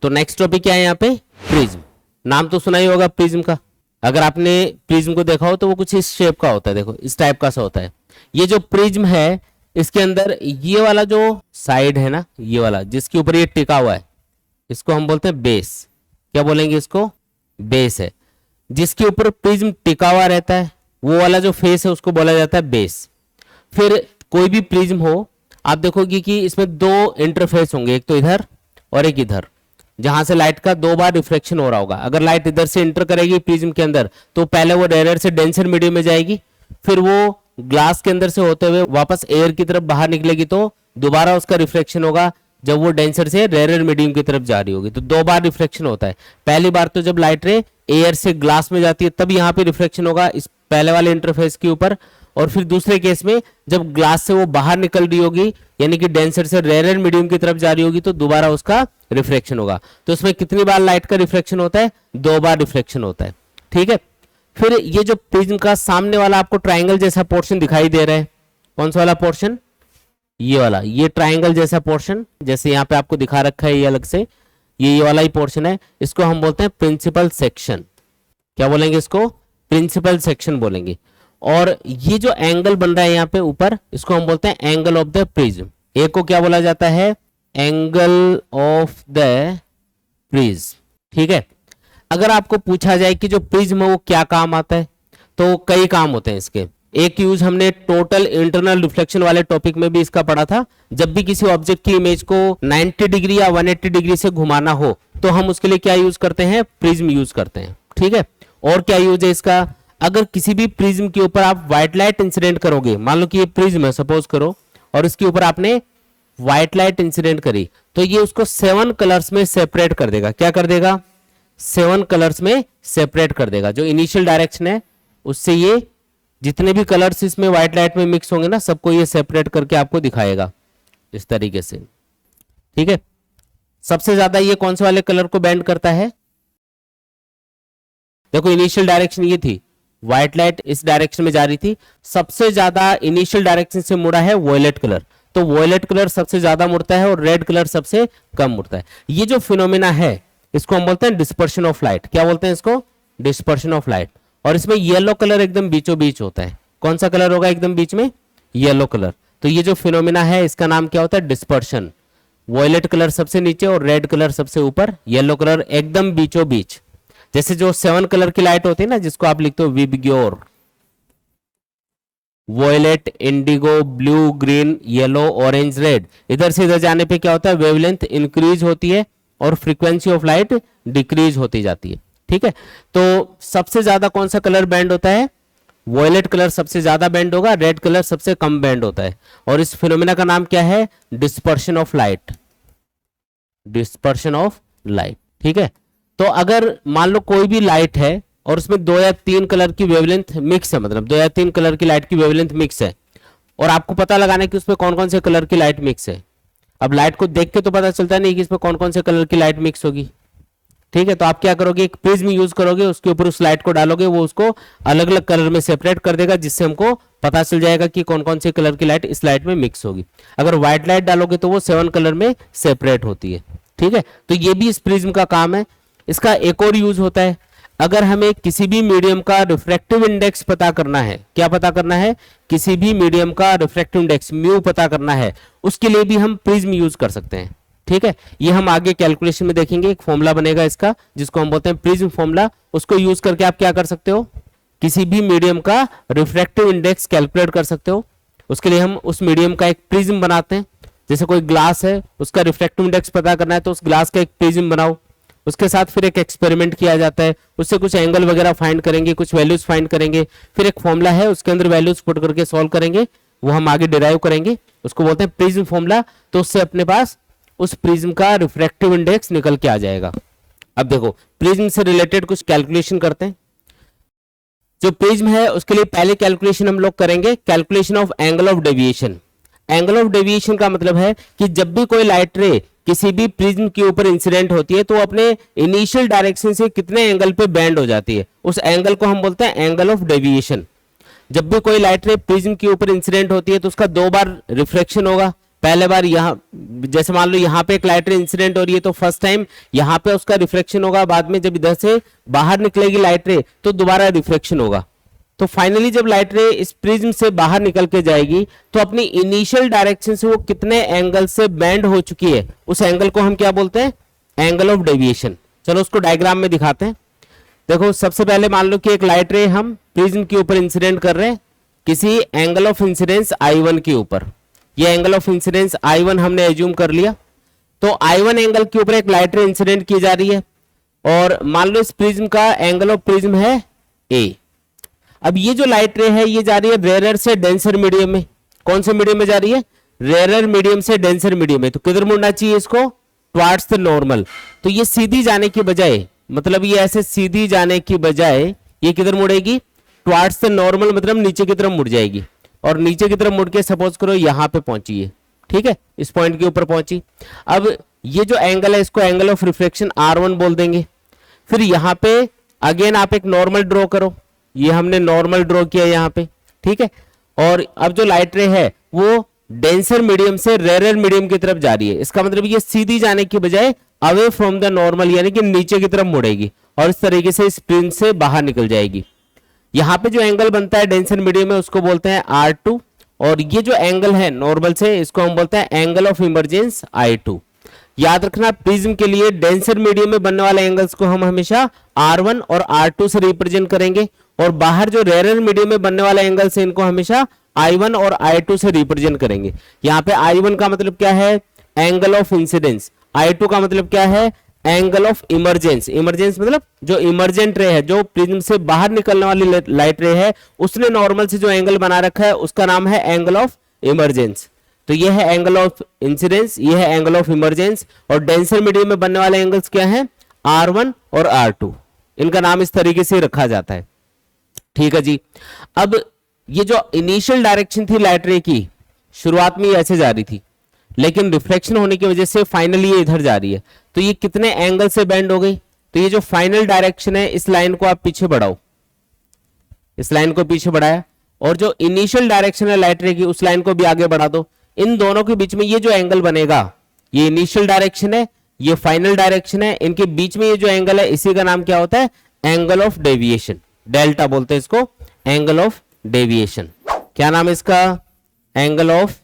तो next topic क्या है यहाँ पे, प्रिज्म। नाम तो सुना ही होगा प्रिज्म का। अगर आपने प्रिज्म को देखा हो तो वो कुछ इस शेप का होता है, देखो इस टाइप का सा होता है। ये जो प्रिज्म है इसके अंदर ये वाला जो साइड है ना, ये वाला जिसके ऊपर ये टिका हुआ है, इसको हम बोलते हैं बेस। क्या बोलेंगे इसको, बेस है। जिसके ऊपर प्रिज्म टिका हुआ रहता है वो वाला जो फेस है उसको बोला जाता है बेस। फिर कोई भी प्रिज्म हो, आप देखोगे कि इसमें दो इंटरफेस होंगे, एक तो इधर और एक इधर, जहां से लाइट का दो बार रिफ्लेक्शन हो रहा होगा। अगर लाइट इधर से इंटर करेगी प्रिज्म के अंदर तो पहले वो रेयर से डेंसर मीडियम में जाएगी, फिर वो ग्लास के अंदर से होते हुए वापस एयर की तरफ बाहर निकलेगी तो दोबारा उसका रिफ्लेक्शन होगा जब वो डेंसर से रेयर मीडियम की तरफ जा रही होगी। तो दो बार रिफ्लेक्शन होता है। पहली बार तो जब लाइट रे एयर से ग्लास में जाती है तब यहाँ पे रिफ्लेक्शन होगा इस पहले वाले इंटरफेस के ऊपर, और फिर दूसरे केस में जब ग्लास से वो बाहर निकल रही होगी यानी कि डेंसर से रेयर मीडियम की तरफ जा रही होगी तो दोबारा उसका रिफ्लेक्शन होगा। तो इसमें कितनी बार लाइट का रिफ्लेक्शन होता है, दो बार रिफ्लेक्शन होता है। ठीक है। फिर ये जो प्रिज्म का सामने वाला आपको ट्राइंगल जैसा पोर्शन दिखाई दे रहा है, कौन सा वाला पोर्शन, ये वाला, ये ट्राइंगल जैसा पोर्शन जैसे यहाँ पे आपको दिखा रखा है ये अलग से, ये वाला ही पोर्शन है, इसको हम बोलते हैं प्रिंसिपल सेक्शन। क्या बोलेंगे इसको, प्रिंसिपल सेक्शन बोलेंगे। और ये जो एंगल बन रहा है यहाँ पे ऊपर, इसको हम बोलते हैं एंगल ऑफ द प्रिज्म। एक को क्या बोला जाता है, एंगल ऑफ द प्रिज्म। ठीक है। अगर आपको पूछा जाए कि जो प्रिज्म है वो क्या काम आता है, तो कई काम होते हैं इसके। एक यूज हमने टोटल इंटरनल रिफ्लेक्शन वाले टॉपिक में भी इसका पढ़ा था। जब भी किसी ऑब्जेक्ट की इमेज को 90 डिग्री या 180 डिग्री से घुमाना हो तो हम उसके लिए क्या यूज करते हैं, प्रिज्म यूज करते हैं। ठीक है। और क्या यूज है इसका, अगर किसी भी प्रिज्म के ऊपर आप व्हाइट लाइट इंसिडेंट करोगे, मान लो कि ये प्रिज्म है सपोज करो, और इसके ऊपर आपने व्हाइट लाइट इंसिडेंट करी तो ये उसको 7 कलर्स में सेपरेट कर देगा। क्या कर देगा, 7 कलर्स में सेपरेट कर देगा। जो इनिशियल डायरेक्शन है उससे ये जितने भी कलर्स इसमें व्हाइट लाइट में मिक्स होंगे ना, सबको ये सेपरेट करके आपको दिखाएगा इस तरीके से। ठीक है। सबसे ज्यादा ये कौन से वाले कलर को बैंड करता है, देखो इनिशियल डायरेक्शन ये थी, व्हाइट लाइट इस डायरेक्शन में जा रही थी, सबसे ज्यादा इनिशियल डायरेक्शन से मुड़ा है वॉयलेट कलर। तो वॉयलेट कलर सबसे ज्यादा मुड़ता है और रेड कलर सबसे कम मुड़ता है। ये जो फिनोमेना है इसको हम बोलते हैं डिस्पर्शन ऑफ लाइट। क्या बोलते हैं इसको, डिस्पर्शन ऑफ लाइट। और इसमें येलो कलर एकदम बीचों बीच होता है। कौन सा कलर होगा एकदम बीच में, येलो कलर। तो ये जो फिनोमेना है इसका नाम क्या होता है, डिस्पर्शन। वॉयलेट कलर सबसे नीचे और रेड कलर सबसे ऊपर, येलो कलर एकदम बीचों बीच। जैसे जो 7 कलर की लाइट होती है ना, जिसको आप लिखते हो VIBGYOR, violet, indigo, blue, green, yellow, orange, red, इधर से इधर जाने पे क्या होता है, वेवलेंथ इंक्रीज होती है और फ्रीक्वेंसी ऑफ लाइट डिक्रीज होती जाती है। ठीक है। तो सबसे ज्यादा कौन सा कलर बैंड होता है, वॉयलेट कलर सबसे ज्यादा बैंड होगा, रेड कलर सबसे कम बैंड होता है। और इस फिनोमेना का नाम क्या है, dispersion of light, dispersion of light. ठीक है। तो अगर मान लो कोई भी लाइट है और उसमें 2 या 3 कलर की वेवलेंथ मिक्स है, मतलब 2 या 3 कलर की लाइट की वेवलेंथ मिक्स है, और आपको पता लगाना है कि उसमें कौन कौन से कलर की लाइट मिक्स है। अब लाइट को देख के तो पता चलता नहीं कि इसमें कौन कौन से कलर की लाइट मिक्स होगी। ठीक है। तो आप क्या करोगे, एक प्रिज्म यूज करोगे, उसके ऊपर उस लाइट को डालोगे, वो उसको अलग अलग कलर में सेपरेट कर देगा, जिससे हमको पता चल जाएगा कि कौन कौन से कलर की लाइट इस लाइट में मिक्स होगी। अगर व्हाइट लाइट डालोगे तो वो 7 कलर में सेपरेट होती है। ठीक है। तो ये भी इस प्रिज्म का काम है। इसका एक और यूज होता है, अगर हमें किसी भी मीडियम का रिफ्रैक्टिव इंडेक्स पता करना है, क्या पता करना है, किसी भी मीडियम का रिफ्रैक्टिव इंडेक्स म्यू पता करना है, उसके लिए भी हम प्रिज्म यूज कर सकते हैं। ठीक है। ये हम आगे कैलकुलेशन में देखेंगे, एक फॉर्मूला बनेगा इसका जिसको हम बोलते हैं प्रिज्म फॉर्मूला। उसको यूज करके आप क्या कर सकते हो, किसी भी मीडियम का रिफ्रैक्टिव इंडेक्स कैलकुलेट कर सकते हो। उसके लिए हम उस मीडियम का एक प्रिज्म बनाते हैं। जैसे कोई ग्लास है, उसका रिफ्रैक्टिव इंडेक्स पता करना है तो उस ग्लास का एक प्रिज्म बनाओ। उसके साथ फिर एक एक्सपेरिमेंट किया जाता है, उससे कुछ एंगल वगैरह फाइंड करेंगे, कुछ वैल्यूज फाइंड करेंगे, फिर एक फॉर्मूला है उसके अंदर वैल्यूज पुट करके सॉल्व करेंगे, वो हम आगे डिराइव करेंगे, उसको बोलते हैं प्रिज्म फॉर्मूला। तो उससे अपने पास उस प्रिज्म का रिफ्रैक्टिव इंडेक्स निकल के आ जाएगा। अब देखो प्रिज्म से रिलेटेड कुछ कैलकुलेशन करते हैं। जो प्रिज्म है उसके लिए पहले कैलकुलेशन हम लोग करेंगे, calculation of angle of deviation. Angle of deviation का मतलब है कि जब भी कोई लाइट रे किसी भी प्रिज्म के ऊपर इंसिडेंट होती है तो अपने इनिशियल डायरेक्शन से कितने एंगल पे बैंड हो जाती है, उस एंगल को हम बोलते हैं एंगल ऑफ डेविएशन। जब भी कोई लाइट रे प्रिज्म के ऊपर इंसिडेंट होती है तो उसका 2 बार रिफ्लेक्शन होगा, पहले बार यहाँ जैसे मान लो यहाँ पे एक लाइट रे इंसिडेंट हो रही है तो फर्स्ट टाइम यहाँ पे उसका रिफ्लेक्शन होगा, बाद में जब इधर से बाहर निकलेगी लाइट रे तो दोबारा रिफ्लेक्शन होगा। तो फाइनली जब लाइट रे इस प्रिज्म से बाहर निकल के जाएगी तो अपनी इनिशियल डायरेक्शन से वो कितने एंगल से बेंड हो चुकी है, उस एंगल को हम क्या बोलते हैं, एंगल ऑफ डेविएशन। चलो उसको डायग्राम में दिखाते हैं। देखो सबसे पहले मान लो कि एक लाइट रे हम प्रिज्म के ऊपर इंसिडेंट कर रहे हैं किसी एंगल ऑफ इंसिडेंस I1 के ऊपर। ये एंगल ऑफ इंसिडेंस I1 हमने एज्यूम कर लिया। तो I1 एंगल के ऊपर एक लाइट रे इंसिडेंट की जा रही है और मान लो इस प्रिज्म का एंगल ऑफ प्रिज्म है A। अब ये जो लाइट रे है ये जा रही है रेयर से डेंसर मीडियम में। कौन से मीडियम में जा रही है, रेयर मीडियम से डेंसर मीडियम में। तो किधर मुड़ना चाहिए इसको, टुवर्ड्स द नॉर्मल। तो ये सीधी जाने की बजाय, मतलब ये ऐसे सीधी जाने की बजाय ये किधर मुड़ेगी, टुवर्ड्स द नॉर्मल, मतलब नीचे की तरफ मुड़ जाएगी। और नीचे की तरफ मुड़ के सपोज करो यहां पे पहुंची है, ठीक है, इस पॉइंट के ऊपर पहुंची। अब ये जो एंगल है इसको एंगल ऑफ रिफ्लेक्शन R1 बोल देंगे। फिर यहां पे अगेन आप एक नॉर्मल ड्रॉ करो, ये हमने नॉर्मल ड्रॉ किया यहाँ पे, ठीक है। और अब जो लाइट रे है वो डेंसर मीडियम से रेयर मीडियम की तरफ जा रही है। इसका मतलब ये सीधी जाने की बजाय अवे फ्रॉम द नॉर्मल यानी कि नीचे की तरफ मुड़ेगी और इस तरीके से इस प्रिज्म से बाहर निकल जाएगी। यहाँ पे जो एंगल बनता है डेंसर मीडियम में उसको बोलते हैं R2 और ये जो एंगल है नॉर्मल से इसको हम बोलते हैं एंगल ऑफ इमरजेंस I2। याद रखना प्रिज्म के लिए डेंसर मीडियम में बनने वाले एंगल्स को हम हमेशा R1 और R2 से रिप्रेजेंट करेंगे और बाहर जो रेयर मीडियम में बनने वाले एंगल्स हैं इनको हमेशा I1 और I2 से रिप्रेजेंट करेंगे। यहाँ पे I1 का मतलब क्या है, एंगल ऑफ इंसिडेंस। I2 का मतलब क्या है, एंगल ऑफ इमरजेंस। इमरजेंस मतलब जो इमरजेंट रे है, जो प्रिज्म से बाहर निकलने वाली लाइट रे है उसने नॉर्मल से जो एंगल बना रखा है उसका नाम है एंगल ऑफ इमरजेंस। तो ये है एंगल ऑफ इंसिडेंस, ये है एंगल ऑफ इमरजेंस। और डेंसर मीडियम में बनने वाले एंगल्स क्या हैं, R1 और R2। इनका नाम इस तरीके से रखा जाता है, ठीक है जी। अब ये जो इनिशियल डायरेक्शन थी लाइट रे की, शुरुआत में ये ऐसे जा रही थी लेकिन रिफ्लेक्शन होने की वजह से फाइनली ये इधर जा रही है। तो ये कितने एंगल से बेंड हो गई, तो ये जो फाइनल डायरेक्शन है इस लाइन को आप पीछे बढ़ाओ, इस लाइन को पीछे बढ़ाया और जो इनिशियल डायरेक्शन है लाइट रे की उस लाइन को भी आगे बढ़ा दो। इन दोनों के बीच में ये जो एंगल बनेगा, ये इनिशियल डायरेक्शन है, ये फाइनल डायरेक्शन है, इनके बीच में ये जो एंगल है इसी का नाम क्या होता है, एंगल ऑफ डेविएशन। डेल्टा बोलते हैं इसको, एंगल ऑफ डेविएशन। क्या नाम है इसका, एंगल ऑफ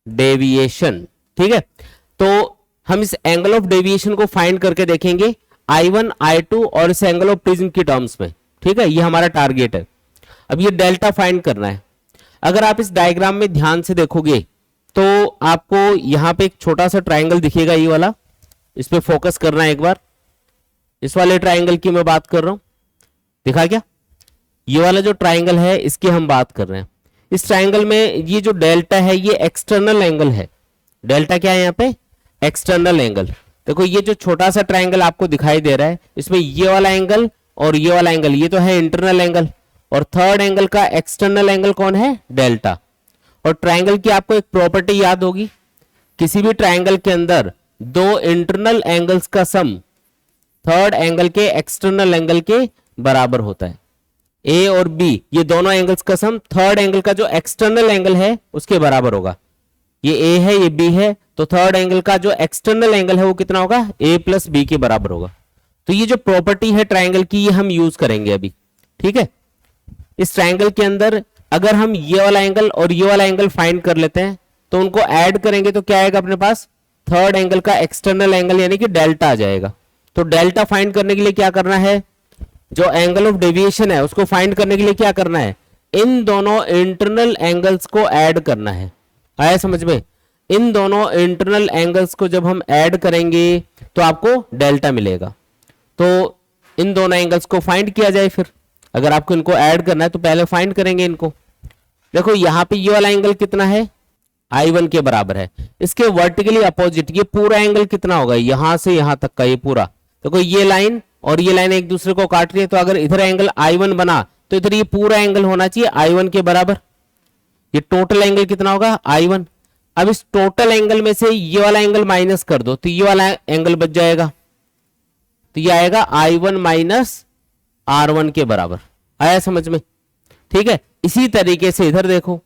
डेविएशन, ठीक है। तो हम इस एंगल ऑफ डेविएशन को फाइंड करके देखेंगे I1 I2 और इस एंगल ऑफ प्रिज्म की टर्म्स में, ठीक है, ये हमारा टारगेट है। अब ये डेल्टा फाइंड करना है। अगर आप इस डायग्राम में ध्यान से देखोगे तो आपको यहां पे एक छोटा सा ट्राइंगल दिखेगा, ये वाला, इस पे फोकस करना है एक बार। इस वाले ट्राइंगल की मैं बात कर रहा हूं, दिखा क्या, ये वाला जो ट्राइंगल है इसकी हम बात कर रहे हैं। इस ट्राइंगल में ये जो डेल्टा है ये एक्सटर्नल एंगल है। डेल्टा क्या है यहाँ पे, एक्सटर्नल एंगल। देखो ये जो छोटा सा ट्राइंगल आपको दिखाई दे रहा है इसमें ये वाला एंगल और ये वाला एंगल, ये तो है इंटरनल एंगल और थर्ड एंगल का एक्सटर्नल एंगल कौन है, डेल्टा। और ट्राइंगल की आपको एक प्रॉपर्टी याद होगी, किसी भी ट्राइंगल के अंदर दो इंटरनल एंगल्स का सम थर्ड एंगल के एक्सटर्नल एंगल के बराबर होता है। ए और बी ये दोनों एंगल्स का सम थर्ड एंगल का जो एक्सटर्नल एंगल है उसके बराबर होगा। ये ए है ये बी है, तो थर्ड एंगल का जो एक्सटर्नल एंगल है वो कितना होगा, ए प्लस बी के बराबर होगा। तो ये जो प्रॉपर्टी है ट्राइंगल की ये हम यूज करेंगे अभी, ठीक है। इस ट्राइंगल के अंदर अगर हम ये वाला एंगल और ये वाला एंगल फाइंड कर लेते हैं तो उनको ऐड करेंगे तो क्या आएगा अपने पास, थर्ड एंगल का एक्सटर्नल एंगल यानी कि डेल्टा आ जाएगा। तो डेल्टा फाइंड करने के लिए क्या करना है, जो एंगल ऑफ डेविएशन है उसको फाइंड करने के लिए क्या करना है, इन दोनों इंटरनल एंगल्स को ऐड करना है। आया समझ में, इन दोनों इंटरनल एंगल्स को जब हम ऐड करेंगे तो आपको डेल्टा मिलेगा। तो इन दोनों एंगल्स को फाइंड किया जाए। फिर अगर आपको इनको ऐड करना है तो पहले फाइंड करेंगे इनको। देखो यहाँ पे ये वाला एंगल कितना है, I1 के बराबर है। इसके वर्टिकली अपोजिट ये पूरा एंगल कितना होगा, यहां से यहां तक का ये पूरा। देखो ये लाइन और ये लाइन एक दूसरे को काट रही है, तो अगर इधर एंगल I1 बना तो इधर ये पूरा एंगल होना चाहिए I1 के बराबर। ये टोटल एंगल कितना होगा, I1। अब इस टोटल एंगल में से ये वाला एंगल माइनस कर दो तो ये वाला एंगल बच जाएगा, तो ये आएगा I1 माइनस R1 के बराबर। आया समझ में, ठीक है। इसी तरीके से इधर देखो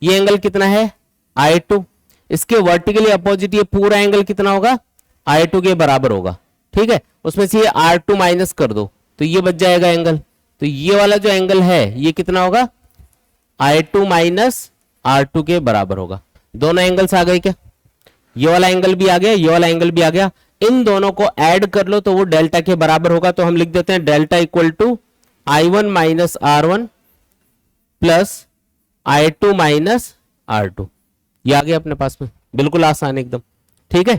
ये एंगल कितना है, I2, इसके वर्टिकली अपोजिट ये पूरा एंगल कितना होगा, I2 के बराबर होगा। ठीक है, उसमें से ये R2 माइनस कर दो तो ये बच जाएगा एंगल। तो ये वाला जो एंगल है ये कितना होगा, I2 माइनस R2 के बराबर होगा। दोनों एंगल्स आ गए क्या, ये वाला एंगल भी आ गया, ये वाला एंगल भी आ गया। इन दोनों को ऐड कर लो तो वो डेल्टा के बराबर होगा। तो हम लिख देते हैं delta equal to I1 minus R1 plus I2 minus R2। ये आ गया अपने पास में, बिल्कुल आसान एकदम। ठीक है,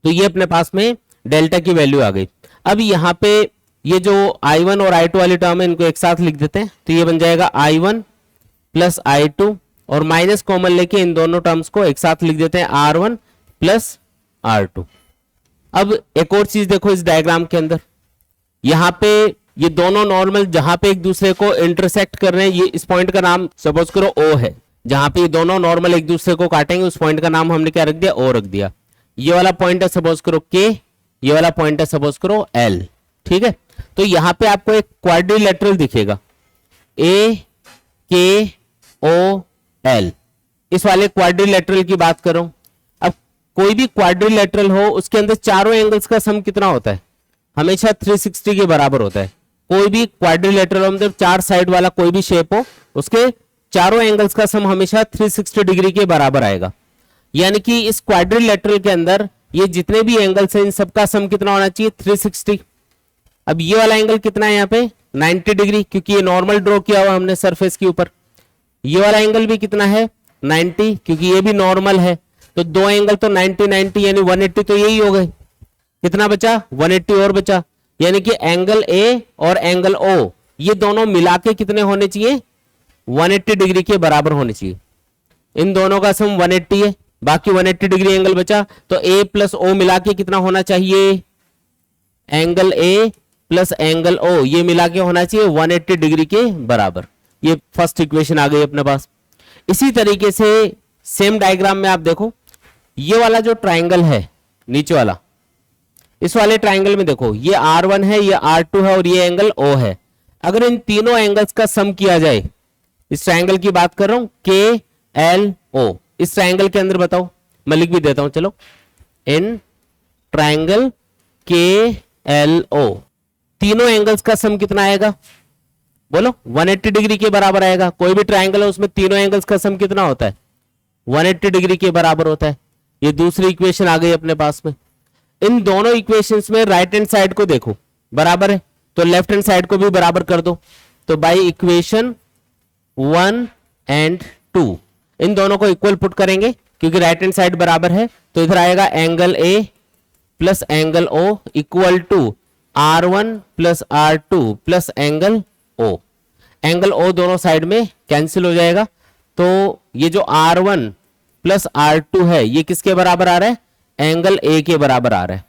तो ये अपने पास में डेल्टा की वैल्यू आ गई। अब यहाँ पे ये जो I1 और I2 वाली टर्म है इनको एक साथ लिख देते हैं। तो ये बन जाएगा I1 प्लस I2 और माइनस कॉमन लेके इन दोनों टर्म्स को एक साथ लिख देते हैं R1 प्लस R2। अब एक और चीज देखो इस डायग्राम के अंदर, यहाँ पे ये दोनों नॉर्मल जहां पे एक दूसरे को इंटरसेक्ट कर रहे हैं, ये इस पॉइंट का नाम सपोज करो O है। जहां पे ये दोनों नॉर्मल एक दूसरे को काटेंगे उस पॉइंट का नाम हमने क्या रख दिया, O रख दिया। ये वाला पॉइंट है सपोज करो K, ये वाला पॉइंट है सपोज करो L। ठीक है, तो यहाँ पे आपको एक क्वाड्रिलेटरल दिखेगा A K O L, इस वाले क्वाड्रिलेटरल की बात कर रहा हूं। अब कोई भी क्वाड्रिलेटरल हो उसके अंदर चारों एंगल्स का सम कितना होता है, हमेशा 360 के बराबर होता है। कोई भी क्वाड्रिलेटरल मतलब चार साइड वाला कोई भी शेप हो उसके चारों एंगल्स का सम हमेशा 360 डिग्री के बराबर आएगा। यानी कि इस क्वाड्रिलेटरल के अंदर ये जितने भी एंगल्स हैं इन सबका सम कितना होना चाहिए, 360। अब ये वाला एंगल कितना है यहाँ पे 90 डिग्री, क्योंकि ये नॉर्मल ड्रॉ किया हुआ हमने सरफेस के ऊपर। ये वाला एंगल भी कितना है 90, क्योंकि ये भी नॉर्मल है। तो दो एंगल तो 90 90 यानी 180 तो यही हो गए। कितना बचा, 180 और बचा। यानी कि एंगल A और एंगल O ये दोनों मिला के कितने होने चाहिए, 180 डिग्री के बराबर होने चाहिए। इन दोनों का सम 180 है, बाकी 180 डिग्री एंगल बचा। तो A प्लस O मिला के कितना होना चाहिए, angle A plus angle O ये मिला के होना चाहिए 180 डिग्री के बराबर। ये फर्स्ट इक्वेशन आ गई अपने पास। इसी तरीके से सेम डायग्राम में आप देखो, ये वाला जो ट्राइंगल है नीचे वाला, इस वाले ट्राइंगल में देखो ये R1 है, ये R2 है और ये एंगल O है। अगर इन तीनों एंगल्स का सम किया जाए, इस ट्राइंगल की बात कर रहा हूं KLO, इस ट्राइंगल के अंदर बताओ, मैं लिख भी देता हूं चलो, इन ट्राइंगल KLO तीनों एंगल्स का सम कितना आएगा, बोलो 180 डिग्री के बराबर आएगा। कोई भी ट्राइंगल है उसमें तीनों एंगल्स का सम कितना होता है, 180 डिग्री के बराबर होता है। ये दूसरी इक्वेशन आ गई अपने पास में। इन दोनों इक्वेशंस में राइट हैंड साइड को देखो बराबर है, तो लेफ्ट हैंड साइड को भी बराबर कर दो। तो बाय इक्वेशन 1 एंड 2 इन दोनों को इक्वल पुट करेंगे, क्योंकि राइट हैंड साइड बराबर है। तो इधर आएगा angle A plus angle O equal to R1 plus R2 plus angle O। Angle O दोनों साइड में कैंसिल हो जाएगा। तो ये जो R1 प्लस R2 है ये किसके बराबर आ रहा है, एंगल A के बराबर आ रहा है।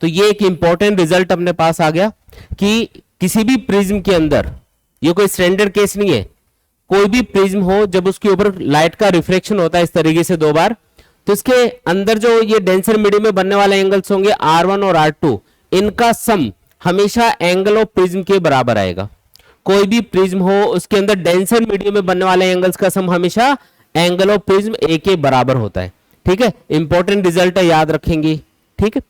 तो ये एक इंपॉर्टेंट रिजल्ट अपने पास आ गया कि किसी भी प्रिज्म के अंदर, ये कोई स्टैंडर्ड केस नहीं है, कोई भी प्रिज्म हो जब उसके ऊपर लाइट का रिफ्लेक्शन होता है इस तरीके से दो बार, तो इसके अंदर जो ये डेंसर मीडियम में बनने वाले एंगल्स होंगे R1 और R2, इनका सम हमेशा एंगल ऑफ प्रिज्म के बराबर आएगा। कोई भी प्रिज्म हो उसके अंदर डेंसर मीडियम में बनने वाले एंगल्स का सम हमेशा एंगल ऑफ प्रिज्म A के बराबर होता है। ठीक है, इंपॉर्टेंट रिजल्ट है, याद रखेंगे। ठीक है,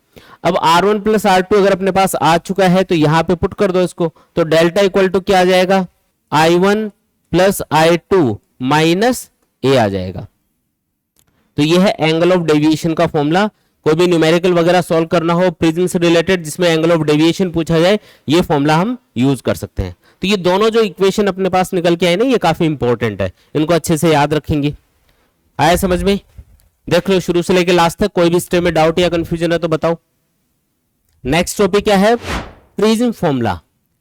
अब R1 प्लस R2 अगर अपने पास आ चुका है तो यहां पे पुट कर दो इसको। तो डेल्टा इक्वल टू क्या आ जाएगा, I1 plus I2 minus A आ जाएगा। तो ये है एंगल ऑफ डेविएशन का फॉर्मूला। कोई भी न्यूमेरिकल वगैरह सॉल्व करना हो प्रिज्म से रिलेटेड जिसमें एंगल ऑफ डेविएशन पूछा जाए, ये फॉर्मूला हम यूज कर सकते हैं। तो ये दोनों जो इक्वेशन अपने पास निकल के आए ना, ये काफी इंपॉर्टेंट है, इनको अच्छे से याद रखेंगे। आया समझ में, देख लो शुरू से लेकर लास्ट तक। कोई भी स्टेप में डाउट या कंफ्यूजन है तो बताओ। नेक्स्ट टॉपिक क्या है, प्रिज्म फॉर्मूला।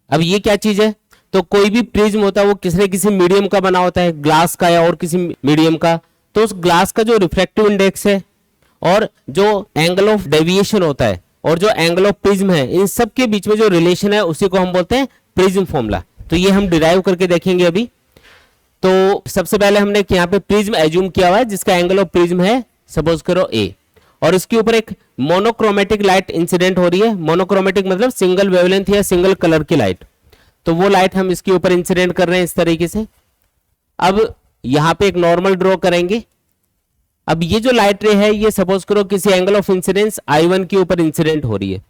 अब ये क्या चीज है, तो कोई भी प्रिज्म होता है वो किसी न किसी मीडियम का बना होता है, ग्लास का या और किसी मीडियम का। तो उस ग्लास का जो रिफ्रैक्टिव इंडेक्स है और जो एंगल ऑफ डेविएशन होता है और जो एंगल ऑफ प्रिज्म है, इन सब के बीच में जो रिलेशन है उसी को हम बोलते हैं प्रिज्म फॉर्मूला। तो ये हम डिराइव करके देखेंगे अभी। तो सबसे पहले हमने यहाँ पे प्रिज्म एज्यूम किया हुआ है जिसका एंगल ऑफ प्रिज्म है सपोज करो A, और इसके ऊपर एक मोनोक्रोमेटिक लाइट इंसिडेंट हो रही है। मोनोक्रोमेटिक मतलब सिंगल वेवलेंथ या सिंगल कलर की लाइट। तो वो लाइट हम इसके ऊपर इंसिडेंट कर रहे हैं इस तरीके से। अब यहां पे एक नॉर्मल ड्रॉ करेंगे। अब ये जो लाइट रे है ये सपोज करो किसी एंगल ऑफ इंसिडेंस I1 के ऊपर इंसिडेंट हो रही है।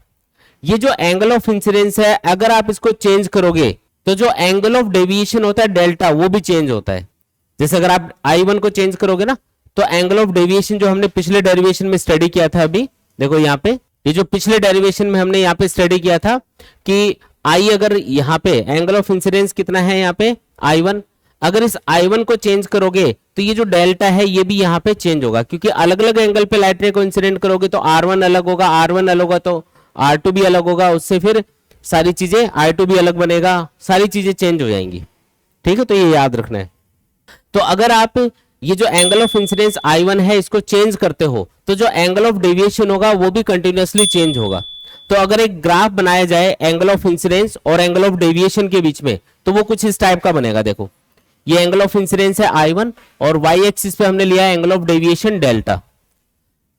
ये जो एंगल ऑफ इंसिडेंस है अगर आप इसको चेंज करोगे तो जो एंगल ऑफ डेविएशन होता है डेल्टा वो भी चेंज होता है। जैसे अगर आप I1 को चेंज करोगे ना तो एंगल ऑफ डेविएशन जो हमने पिछले डेरिवेशन में स्टडी किया था, अभी देखो यहाँ पे ये जो पिछले डेरिवेशन में हमने यहाँ पे स्टडी किया था कि I अगर यहाँ पे एंगल ऑफ इंसिडेंस कितना है यहाँ पे I1, अगर इस I1 को चेंज करोगे तो ये जो डेल्टा है ये भी यहाँ पे चेंज होगा, क्योंकि अलग अलग एंगल पे लाइट रे को इंसिडेंट करोगे तो R1 अलग होगा, R1 अलग होगा तो R2 भी अलग होगा, उससे फिर सारी चीजें I2 भी अलग बनेगा, सारी चीजें चेंज हो जाएंगी। ठीक है, तो ये याद रखना है। तो अगर आप ये जो एंगल ऑफ इंसिडेंस I1 है इसको चेंज करते हो तो जो एंगल ऑफ डेविएशन होगा वो भी कंटिन्यूअसली चेंज होगा। तो अगर एक ग्राफ बनाया जाए एंगल ऑफ इंसिडेंस और एंगल ऑफ डेविएशन के बीच में तो वो कुछ इस टाइप का बनेगा। देखो ये एंगल ऑफ इंसिडेंस है I1 और वाई एक्सिस पे हमने लिया एंगल ऑफ डेविएशन डेल्टा।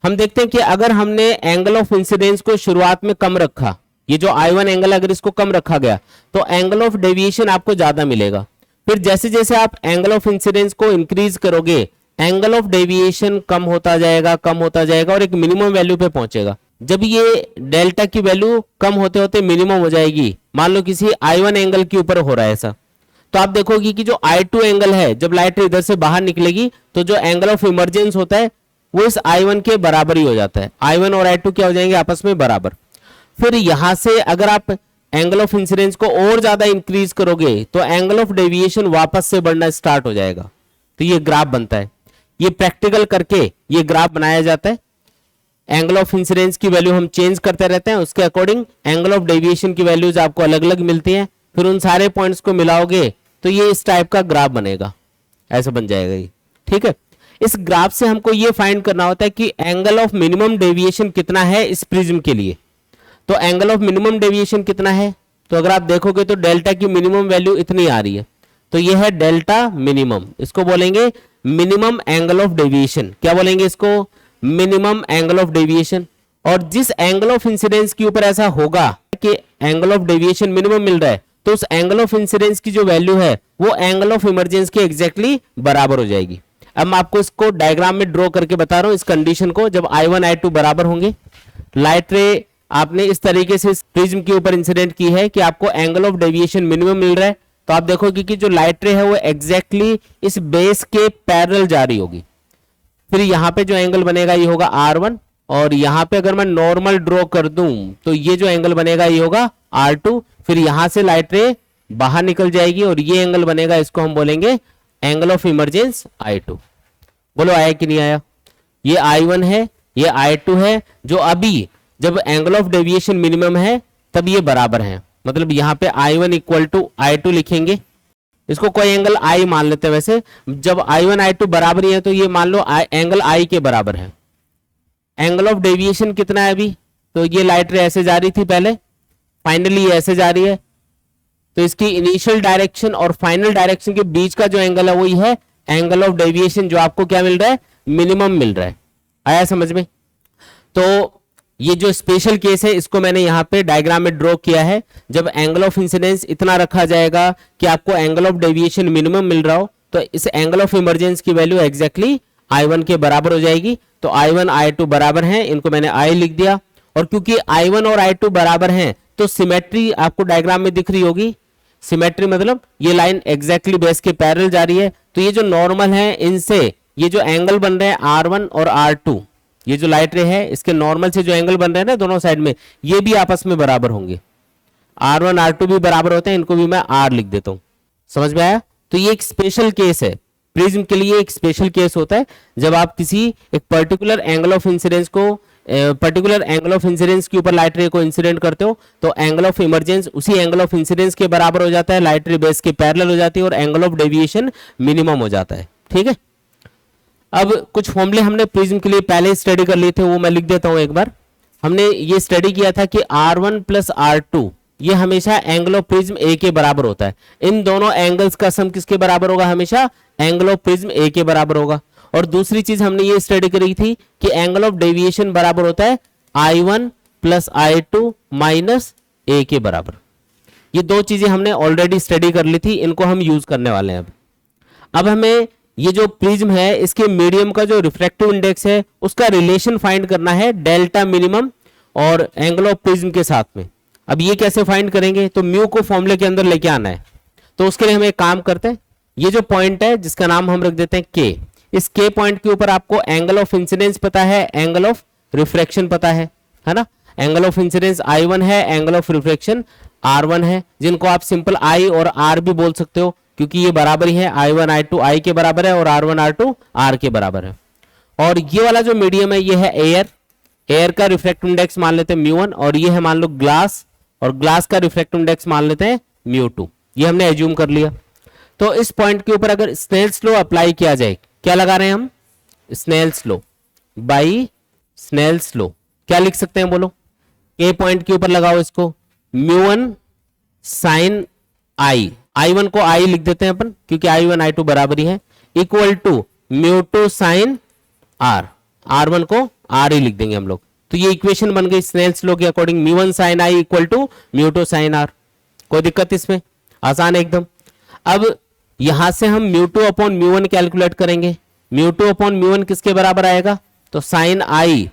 हम देखते हैं कि अगर हमने एंगल ऑफ इंसिडेंस को शुरुआत में कम रखा, ये जो I1 एंगल अगर इसको कम रखा गया तो एंगल ऑफ डेविएशन आपको ज्यादा मिलेगा। फिर जैसे जैसे आप एंगल ऑफ इंसिडेंस को इंक्रीज करोगे एंगल ऑफ डेविएशन कम होता जाएगा और एक मिनिमम वैल्यू पे पहुंचेगा। जब ये डेल्टा की वैल्यू कम होते होते मिनिमम हो जाएगी, मान लो किसी I1 एंगल के ऊपर हो रहा है ऐसा, तो आप देखोगे कि जो I2 एंगल है जब लाइट इधर से बाहर निकलेगी तो जो एंगल ऑफ इमरजेंस होता है वो इस I1 के बराबर ही हो जाता है। I1 और I2 क्या हो जाएंगे आपस में बराबर। फिर यहां से अगर आप एंगल ऑफ इंसिडेंस को और ज्यादा इंक्रीज करोगे तो एंगल ऑफ डेविएशन वापस से बढ़ना स्टार्ट हो जाएगा। तो ये ग्राफ बनता है, ये प्रैक्टिकल करके ये ग्राफ बनाया जाता है। एंगल ऑफ इंसिडेंस की वैल्यू हम चेंज करते रहते हैं, उसके अकॉर्डिंग एंगल ऑफ डेविएशन की वैल्यूज आपको अलग अलग मिलती हैं। फिर उन सारे पॉइंट्स को मिलाओगे तो ये इस टाइप का ग्राफ बनेगा, ऐसा बन जाएगा ये। ठीक है, इस ग्राफ से हमको ये फाइंड करना होता है कि एंगल ऑफ मिनिमम डेविएशन कितना है इस प्रिज्म के लिए। तो एंगल ऑफ मिनिमम डेविएशन कितना है, तो अगर आप देखोगे तो डेल्टा की मिनिमम वैल्यू इतनी आ रही है, तो ये है डेल्टा मिनिमम। इसको बोलेंगे मिनिमम एंगल ऑफ डेविएशन। क्या बोलेंगे इसको? Minimum angle of deviation. और जिस एंगल ऑफ इंसिडेंस के ऊपर ऐसा होगा कि एंगल ऑफ डेविएशन मिनिमम मिल रहा है तो उस एंगल ऑफ इंसिडेंस की जो वैल्यू है वो एंगल ऑफ इमरजेंस के एग्जैक्टली बराबर हो जाएगी। अब मैं आपको इसको डायग्राम में ड्रॉ करके बता रहा हूं इस कंडीशन को। जब I1 I2 बराबर होंगे, लाइट रे आपने इस तरीके से इस प्रिज्म के ऊपर इंसिडेंट की है कि आपको एंगल ऑफ डेविएशन मिनिमम मिल रहा है, तो आप देखोगे कि जो लाइट रे है वो एग्जैक्टली इस बेस के पैरेलल जा रही होगी। फिर यहाँ पे जो एंगल बनेगा ये होगा R1 और यहाँ पे अगर मैं नॉर्मल ड्रॉ कर दूं तो ये जो एंगल बनेगा ये होगा R2। फिर यहां से लाइट रे बाहर निकल जाएगी और ये एंगल बनेगा, इसको हम बोलेंगे एंगल ऑफ इमरजेंस I2। बोलो आया कि नहीं आया? ये I1 है, ये I2 है, जो अभी जब एंगल ऑफ डेविएशन मिनिमम है तब ये बराबर है। मतलब यहाँ पे I1 इक्वल टू I2 लिखेंगे, इसको कोई एंगल I मान लेते हैं। वैसे जब I1 I2 बराबर ही है तो ये मान लो एंगल I के बराबर है। एंगल ऑफ डेविएशन कितना है अभी? तो ये लाइट रे ऐसे जा रही थी पहले, फाइनली ऐसे जा रही है, तो इसकी इनिशियल डायरेक्शन और फाइनल डायरेक्शन के बीच का जो एंगल है वही है एंगल ऑफ डेविएशन, जो आपको क्या मिल रहा है? मिनिमम मिल रहा है। आया समझ में? तो ये जो स्पेशल केस है इसको मैंने यहाँ पे डायग्राम में ड्रॉ किया है। जब एंगल ऑफ इंसिडेंस इतना रखा जाएगा कि आपको एंगल ऑफ डेविएशन मिनिमम मिल रहा हो तो इस एंगल ऑफ इमरजेंस की वैल्यू एग्जैक्टली I1 के बराबर हो जाएगी। तो I1 I2 बराबर हैं, इनको मैंने I लिख दिया। और क्योंकि I1 और I2 बराबर हैं तो सिमेट्री आपको डायग्राम में दिख रही होगी। सिमेट्री मतलब ये लाइन एग्जैक्टली बेस के पैरेलल जा रही है, तो ये जो नॉर्मल है इनसे ये जो एंगल बन रहे हैं R1 और R2, ये जो लाइट रे है इसके नॉर्मल से जो एंगल बन रहे हैं ना दोनों साइड में, ये भी आपस में बराबर होंगे। R1 R2 भी बराबर होते हैं, इनको भी मैं R लिख देता हूं। समझ में आया? तो ये एक स्पेशल केस है, प्रिज्म के लिए एक स्पेशल केस होता है जब आप किसी एक पर्टिकुलर एंगल ऑफ इंसिडेंस को पर्टिकुलर एंगल ऑफ इंसिडेंस के ऊपर लाइट रे को इंसिडेंट करते हो तो एंगल ऑफ इमरजेंस उसी एंगल ऑफ इंसिडेंस के बराबर हो जाता है, लाइट रे बेस के पैरेलल हो जाती है और एंगल ऑफ डेविएशन मिनिमम हो जाता है। ठीक है, अब कुछ फॉर्मूले हमने प्रिज्म के लिए पहले स्टडी कर लिए थे, वो मैं लिख देता हूं एक बार। हमने ये स्टडी किया था कि R1 प्लस R2 ये हमेशा एंगल ऑफ प्रिज्म A के बराबर होता है। इन दोनों एंगल्स का सम किसके बराबर होगा? हमेशा एंगल ऑफ प्रिज्म A के बराबर होगा। और दूसरी चीज हमने ये स्टडी करी थी कि एंगल ऑफ डेविएशन बराबर होता है I1 plus I2 minus A के बराबर। ये दो चीजें हमने ऑलरेडी स्टडी कर ली थी, इनको हम यूज करने वाले हैं। अब हमें ये जो प्रिज्म है इसके मीडियम का जो रिफ्रैक्टिव इंडेक्स है उसका रिलेशन फाइंड करना है डेल्टा मिनिमम और एंगल ऑफ प्रिज्म के साथ में। अब ये कैसे फाइंड करेंगे, तो म्यू को फॉर्मूले के अंदर लेके आना है। तो उसके लिए हम एक काम करते हैं, ये जो पॉइंट है जिसका नाम हम रख देते हैं के, इस के पॉइंट के ऊपर आपको एंगल ऑफ इंसिडेंस पता है, एंगल ऑफ रिफ्रैक्शन पता है ना। एंगल ऑफ इंसिडेंस I1 है, एंगल ऑफ रिफ्रैक्शन R1 है, जिनको आप सिंपल I और R भी बोल सकते हो क्योंकि ये बराबर ही है, I1 I2 I के बराबर है और R1 R2 R के बराबर है। और ये वाला जो मीडियम है ये है एयर, एयर का रिफ्रैक्टिव इंडेक्स मान लेते हैं μ1, और ये है मान लो ग्लास, और ग्लास का रिफ्रैक्टिव इंडेक्स मान लेते हैं μ2। ये हमने एज्यूम कर लिया। तो इस पॉइंट के ऊपर अगर स्नेल्स लॉ अप्लाई किया जाए, क्या लगा रहे हैं हम, Snell's law, by Snell's law, क्या लिख सकते हैं बोलो, ए पॉइंट के ऊपर लगाओ इसको, μ1 साइन आई, I1 को I लिख देते हैं अपन क्योंकि I1 I2 बराबर ही है, equal to μ2 sine R, R1 को R ही लिख देंगे हम लोग। तो ये इक्वेशन बन गई स्नेल्स लॉ के according, μ1 sine I equal to μ2 sine R। कोई दिक्कत इसमें, आसान है एकदम। अब यहां से हम μ2 अपॉन μ1 कैलकुलेट करेंगे, μ2 अपॉन μ1 किसके बराबर आएगा, तो sine I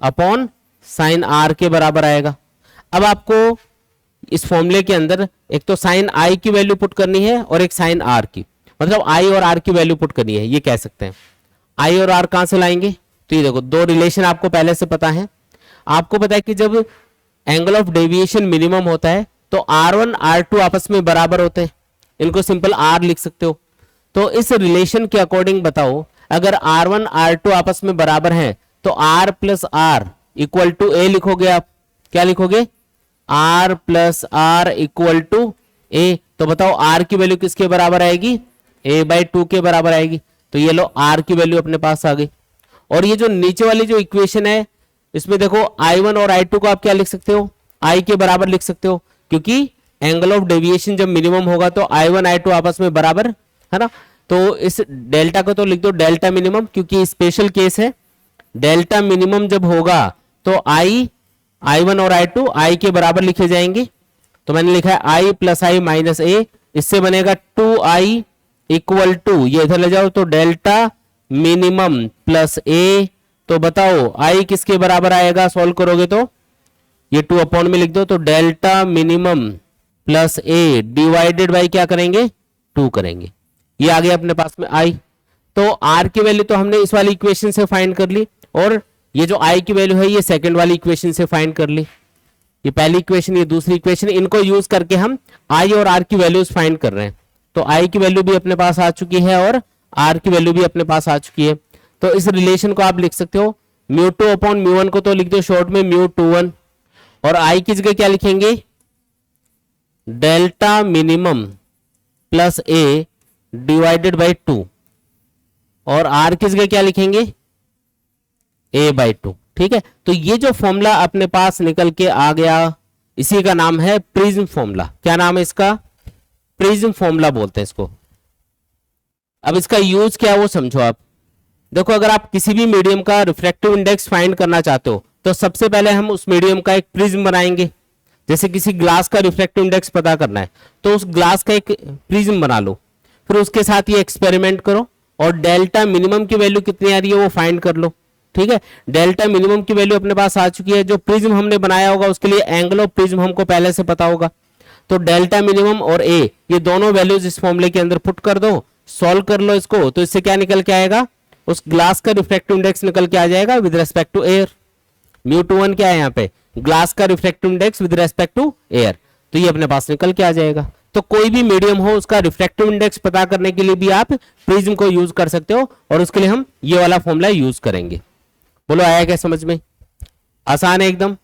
upon sine R के बराबर आएगा। अब आपको इस फॉर्मूले के अंदर एक तो साइन I की वैल्यू पुट करनी है और एक साइन R की, मतलब I और R की वैल्यू पुट करनी है, ये कह सकते हैं। I और R कहां से लाएंगे, तो ये देखो दो रिलेशन आपको पहले से पता है। आपको पता है कि जब एंगल ऑफ डेविएशन मिनिमम होता है तो R1 R2 आपस में बराबर होते हैं, इनको सिंपल R लिख सकते हो। तो इस रिलेशन के अकॉर्डिंग बताओ, अगर R1 R2 आपस में बराबर हैं तो R plus R equal to a लिखोगे आप, क्या लिखोगे, R plus R equal to a. तो बताओ R की वैल्यू किसके बराबर आएगी, a/2 के बराबर आएगी। तो ये लो R की वैल्यू अपने पास आ गई। और ये जो नीचे वाली जो इक्वेशन है इसमें देखो I1 और I2 को आप क्या लिख सकते हो, I के बराबर लिख सकते हो, क्योंकि एंगल ऑफ डेविएशन जब मिनिमम होगा तो I1 I2 आपस में बराबर है ना। तो इस डेल्टा को तो लिख दो डेल्टा मिनिमम, क्योंकि स्पेशल केस है। डेल्टा मिनिमम जब होगा तो I1 और I2 I के बराबर लिखे जाएंगे। तो मैंने लिखा है I प्लस I माइनस ए, इससे बनेगा 2I इक्वल टू, ये इधर ले जाओ तो डेल्टा मिनिमम प्लस ए। तो बताओ I किसके बराबर आएगा, सॉल्व करोगे तो ये 2 अपॉन में लिख दो, तो delta minimum plus A divided by क्या करेंगे, 2 करेंगे। ये आ गया अपने पास में I। तो R की वैल्यू तो हमने इस वाली इक्वेशन से फाइंड कर ली, और ये जो I की वैल्यू है ये सेकंड वाली इक्वेशन से फाइंड कर ली। ये पहली इक्वेशन, ये दूसरी इक्वेशन, इनको यूज करके हम I और R की वैल्यूज फाइंड कर रहे हैं। तो I की वैल्यू भी अपने पास आ चुकी है और R की वैल्यू भी अपने पास आ चुकी है। तो इस रिलेशन को आप लिख सकते हो, μ2 अपॉन μ1 को तो लिख दो शॉर्ट में μ21, और I की जगह क्या लिखेंगे, delta minimum plus A divided by 2, और R की जगह क्या लिखेंगे, a/2। ठीक है, तो ये जो फॉर्मूला अपने पास निकल के आ गया, इसी का नाम है प्रिज्म फॉर्मूला। क्या नाम है इसका, प्रिज्म फॉर्मूला बोलते हैं इसको। अब इसका यूज क्या है वो समझो आप। देखो, अगर आप किसी भी मीडियम का रिफ्रैक्टिव इंडेक्स फाइंड करना चाहते हो तो सबसे पहले हम उस मीडियम का एक प्रिज्म बनाएंगे। जैसे किसी ग्लास का रिफ्रैक्टिव इंडेक्स पता करना है तो उस ग्लास का एक प्रिज्म बना लो, फिर उसके साथ ये एक्सपेरिमेंट करो और डेल्टा मिनिमम की वैल्यू कितनी आ रही है वो फाइंड कर लो। ठीक है, डेल्टा मिनिमम की वैल्यू अपने पास आ चुकी है। जो प्रिज्म हमने बनाया होगा उसके लिए एंगल ऑफ प्रिज्म हमको पहले से पता होगा। तो डेल्टा मिनिमम और ए, ये दोनों वैल्यूज इस फॉर्मूले के अंदर पुट कर दो, सॉल्व कर लो इसको। तो इससे क्या निकल के आएगा, उस ग्लास का रिफ्रैक्टिव इंडेक्स निकल के आ जाएगा विद रेस्पेक्ट टू एयर। μ21 क्या है यहाँ पे, ग्लास का refractive index with respect to air. तो ये अपने पास निकल के आ जाएगा। तो कोई भी मीडियम हो उसका रिफ्रैक्टिव इंडेक्स पता करने के लिए भी आप प्रिज्म को यूज कर सकते हो, और उसके लिए हम ये वाला फॉर्मूला यूज करेंगे। बोलो आया क्या समझ में, आसान है एकदम।